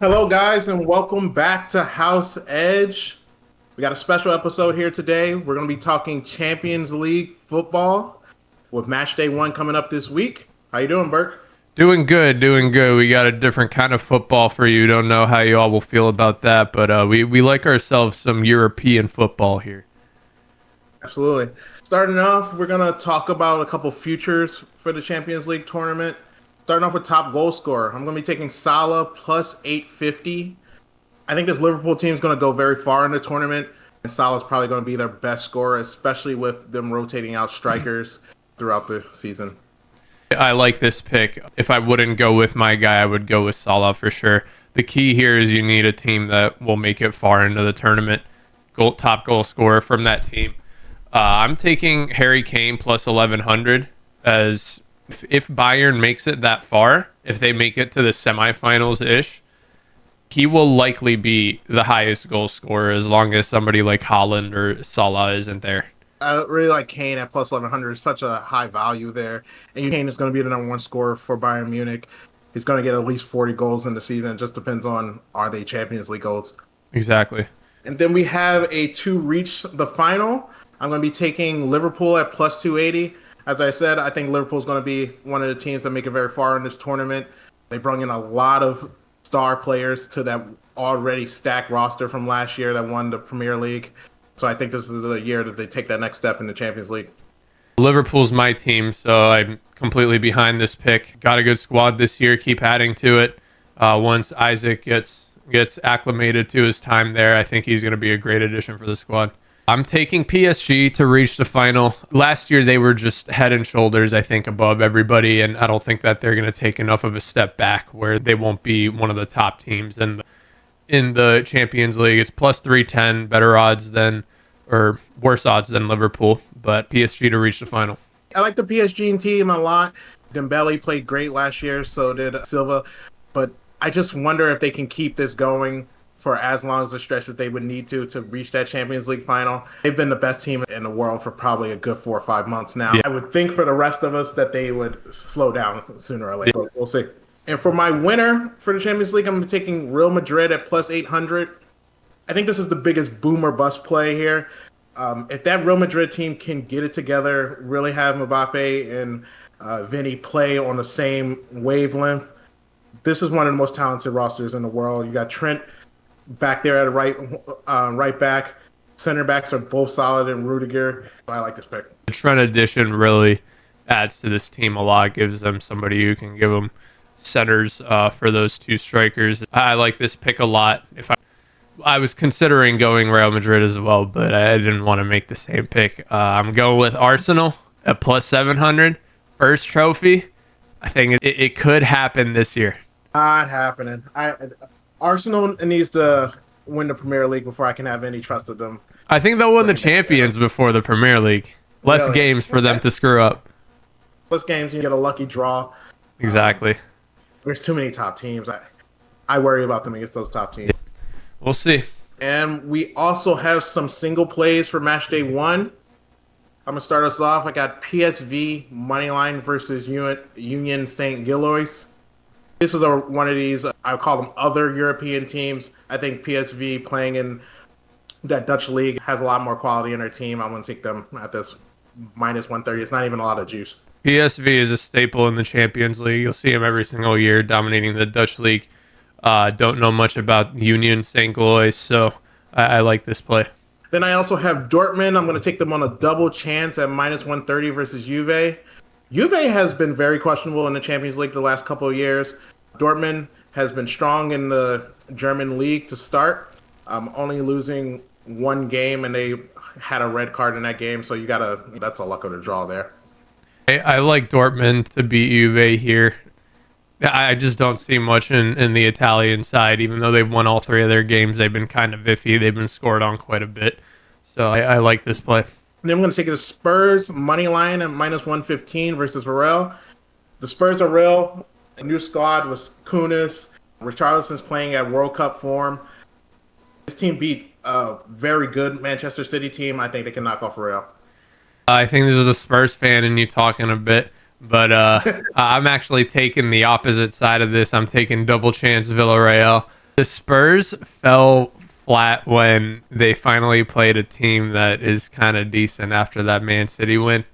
Hello, guys, and welcome back to House Edge. We got a special episode here today. We're going to be talking Champions League football with Matchday 1 coming up this week. How you doing, Burke? Doing good, doing good. We got a different kind of football for you. Don't know how you all will feel about that, but we like ourselves some European football here. Absolutely. Starting off, we're going to talk about a couple futures for the Champions League tournament. Starting off with top goal scorer. I'm going to be taking Salah plus 850. I think this Liverpool team is going to go very far in the tournament, and Salah's probably going to be their best scorer, especially with them rotating out strikers throughout the season. I like this pick. If I wouldn't go with my guy, I would go with Salah for sure. The key here is you need a team that will make it far into the tournament. Top goal scorer from that team. I'm taking Harry Kane plus 1100 as if Bayern makes it that far, if they make it to the semifinals-ish, he will likely be the highest goal scorer as long as somebody like Haaland or Salah isn't there. I really like Kane at plus 1100. Such a high value there. And Kane is going to be the number one scorer for Bayern Munich. He's going to get at least 40 goals in the season. It just depends on, are they Champions League goals? Exactly. And then we have to reach the final. I'm going to be taking Liverpool at plus 280. As I said, I think Liverpool is going to be one of the teams that make it very far in this tournament. They brought in a lot of star players to that already stacked roster from last year that won the Premier League. So I think this is the year that they take that next step in the Champions League. Liverpool's my team, so I'm completely behind this pick. Got a good squad this year. Keep adding to it. Once Isaac gets acclimated to his time there, I think he's going to be a great addition for the squad. I'm taking PSG to reach the final. Last year, they were just head and shoulders, I think, above everybody, and I don't think that they're going to take enough of a step back where they won't be one of the top teams in the Champions League. It's plus 310, better odds than, or worse odds than Liverpool, but PSG to reach the final. I like the PSG team a lot. Dembele played great last year, so did Silva, but I just wonder if they can keep this going for as long as the stretch as they would need to reach that Champions League final. They've been the best team in the world for probably a good 4 or 5 months now. Yeah. I would think for the rest of us that they would slow down sooner or later. Yeah. We'll see. And for my winner for the Champions League, I'm taking Real Madrid at plus 800. I think this is the biggest boom or bust play here. If that Real Madrid team can get it together, really have Mbappe and Vinny play on the same wavelength, this is one of the most talented rosters in the world. You got Trent back there at a right back. Center backs are both solid, and Rudiger. I like this pick. The Trent addition really adds to this team a lot. Gives them somebody who can give them centers for those two strikers. I like this pick a lot. If I was considering going Real Madrid as well, but I didn't want to make the same pick. I'm going with Arsenal at plus 700. First trophy. I think it could happen this year. Not happening. Arsenal needs to win the Premier League before I can have any trust of them. I think they'll win the Champions before the Premier League. Less really? Games for them to screw up. Less games, you get a lucky draw. Exactly. There's too many top teams. I worry about them against those top teams. We'll see. And we also have some single plays for Matchday 1. I'm going to start us off. I got PSV Moneyline versus Union St. Gillois. This is one of these, I would call them other European teams. I think PSV playing in that Dutch league has a lot more quality in their team. I'm going to take them at this minus 130. It's not even a lot of juice. PSV is a staple in the Champions League. You'll see them every single year dominating the Dutch league. Don't know much about Union St. Gillois, so I like this play. Then I also have Dortmund. I'm going to take them on a double chance at minus 130 versus Juve. Juve has been very questionable in the Champions League the last couple of years. Dortmund has been strong in the German league to start, only losing one game, and they had a red card in that game, so that's a luck of the draw there. I like Dortmund to beat Juve here. I just don't see much in the Italian side. Even though they've won all three of their games, they've been kind of iffy. They've been scored on quite a bit. So I like this play. And then I'm going to take the Spurs money line at minus 115 versus Real. The Spurs are real. A new squad with Kunis. Richarlison's playing at World Cup form. This team beat a very good Manchester City team. I think they can knock off Real. I think this is a Spurs fan in you talking a bit. But I'm actually taking the opposite side of this. I'm taking double chance Villarreal. The Spurs fell flat when they finally played a team that is kind of decent after that Man City win.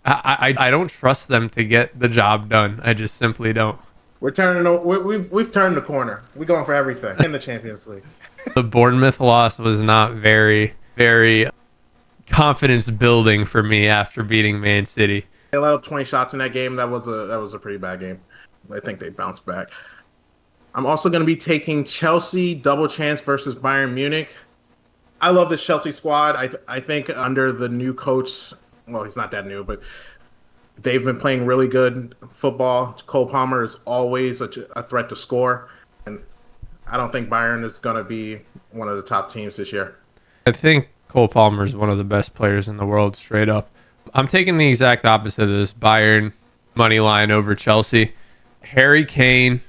I don't trust them to get the job done. I just simply don't. We've turned the corner. We're going for everything in the Champions League. The Bournemouth loss was not very, very confidence building for me after beating Man City. They allowed 20 shots in that game. That was a pretty bad game. I think they bounced back. I'm also going to be taking Chelsea double chance versus Bayern Munich. I love this Chelsea squad. I think under the new coach, well, he's not that new, but they've been playing really good football. Cole Palmer is always a threat to score, and I don't think Bayern is going to be one of the top teams this year. I think Cole Palmer is one of the best players in the world, straight up. I'm taking the exact opposite of this. Bayern money line over Chelsea. Harry Kane,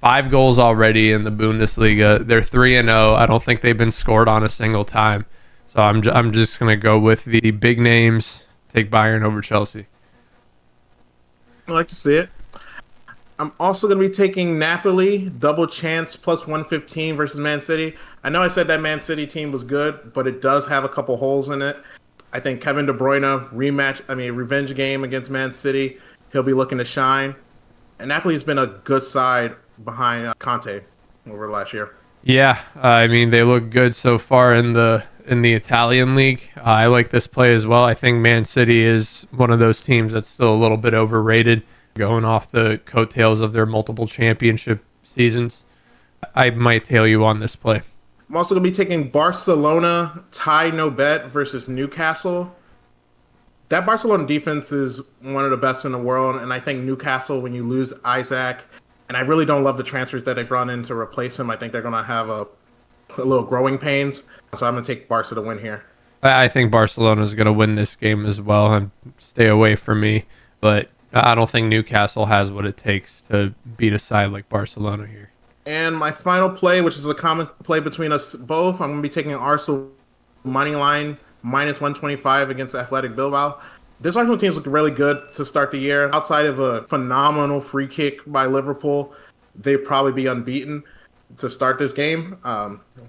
5 goals already in the Bundesliga. They're 3-0. I don't think they've been scored on a single time. So I'm just going to go with the big names. Take Bayern over Chelsea. I like to see it. I'm also going to be taking Napoli double chance plus 115 versus Man City. I know I said that Man City team was good, but it does have a couple holes in it. I think Kevin De Bruyne revenge game against Man City. He'll be looking to shine. And Napoli has been a good side behind Conte over last year. Yeah, I mean they look good so far in the Italian league. I like this play as well. I think Man City is one of those teams that's still a little bit overrated, going off the coattails of their multiple championship seasons. I might tail you on this play. I'm also going to be taking Barcelona tie no bet versus Newcastle. That Barcelona defense is one of the best in the world, and I think Newcastle, when you lose Isaac, and I really don't love the transfers that they brought in to replace him, I think they're going to have a little growing pains. So I'm going to take Barca to win here. I think Barcelona is going to win this game as well and stay away from me, but I don't think Newcastle has what it takes to beat a side like Barcelona here. And my final play, which is a common play between us both, I'm going to be taking Arsenal money line minus 125 against Athletic Bilbao. This Arsenal team's looked really good to start the year. Outside of a phenomenal free kick by Liverpool, they'd probably be unbeaten to start this game.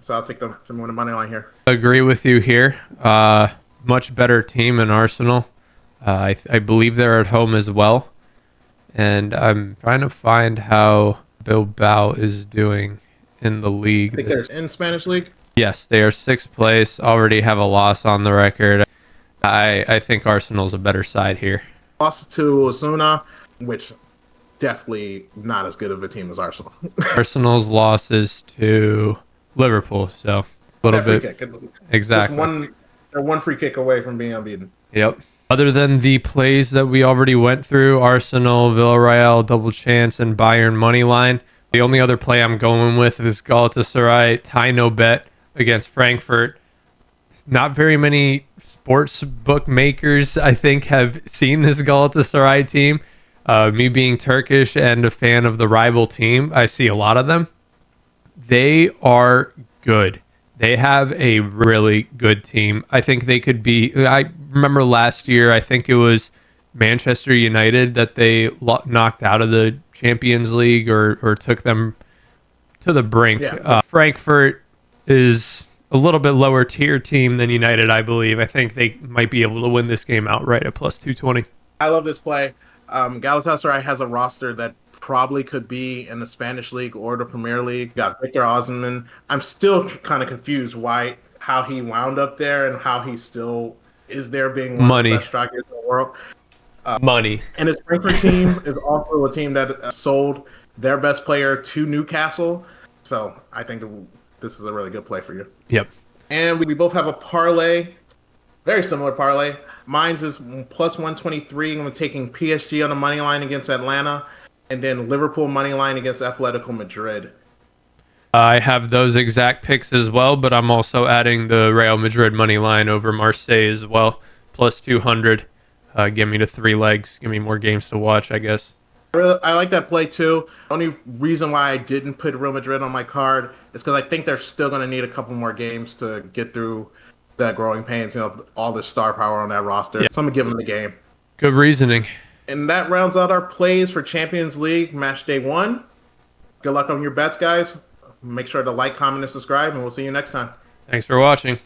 So I'll take them to win the money line here. Agree with you here. Much better team in Arsenal. I believe they're at home as well. And I'm trying to find how Bilbao is doing in the league. I think they're in Spanish league. Yes, they are 6th place, already have a loss on the record. I think Arsenal's a better side here. Lost to Osasuna, which definitely not as good of a team as Arsenal. Arsenal's losses to Liverpool, so a little bit. Kick. Exactly. They're one free kick away from being unbeaten. Yep. Other than the plays that we already went through, Arsenal, Villarreal, double chance, and Bayern money line, the only other play I'm going with is Galatasaray tie no bet against Frankfurt. Not very many sports bookmakers, I think, have seen this Galatasaray team. Me being Turkish and a fan of the rival team, I see a lot of them. They are good. They have a really good team. I think they could be... I remember last year, I think it was Manchester United that they knocked out of the Champions League or took them to the brink. Yeah. Frankfurt is a little bit lower tier team than United, I believe. I think they might be able to win this game outright at plus 220. I love this play. Galatasaray has a roster that probably could be in the Spanish league or the Premier League. Got Victor Osimhen. I'm still kind of confused how he wound up there and how he still is there being one of the best strikers in the world. Money. And his Frankfurt team is also a team that sold their best player to Newcastle. So I think this is a really good play for you. Yep. And we both have a parlay, very similar parlay. Mine's is plus 123. I'm taking PSG on the money line against Atlanta, and then Liverpool money line against Atletico Madrid. I have those exact picks as well, but I'm also adding the Real Madrid money line over Marseille as well, plus 200. Give me the 3 legs. Give me more games to watch, I guess. I like that play too. The only reason why I didn't put Real Madrid on my card is because I think they're still going to need a couple more games to get through that growing pains, all the star power on that roster. Yeah. So I'm going to give them the game. Good reasoning. And that rounds out our plays for Champions League Match Day 1. Good luck on your bets, guys. Make sure to like, comment, and subscribe, and we'll see you next time. Thanks for watching.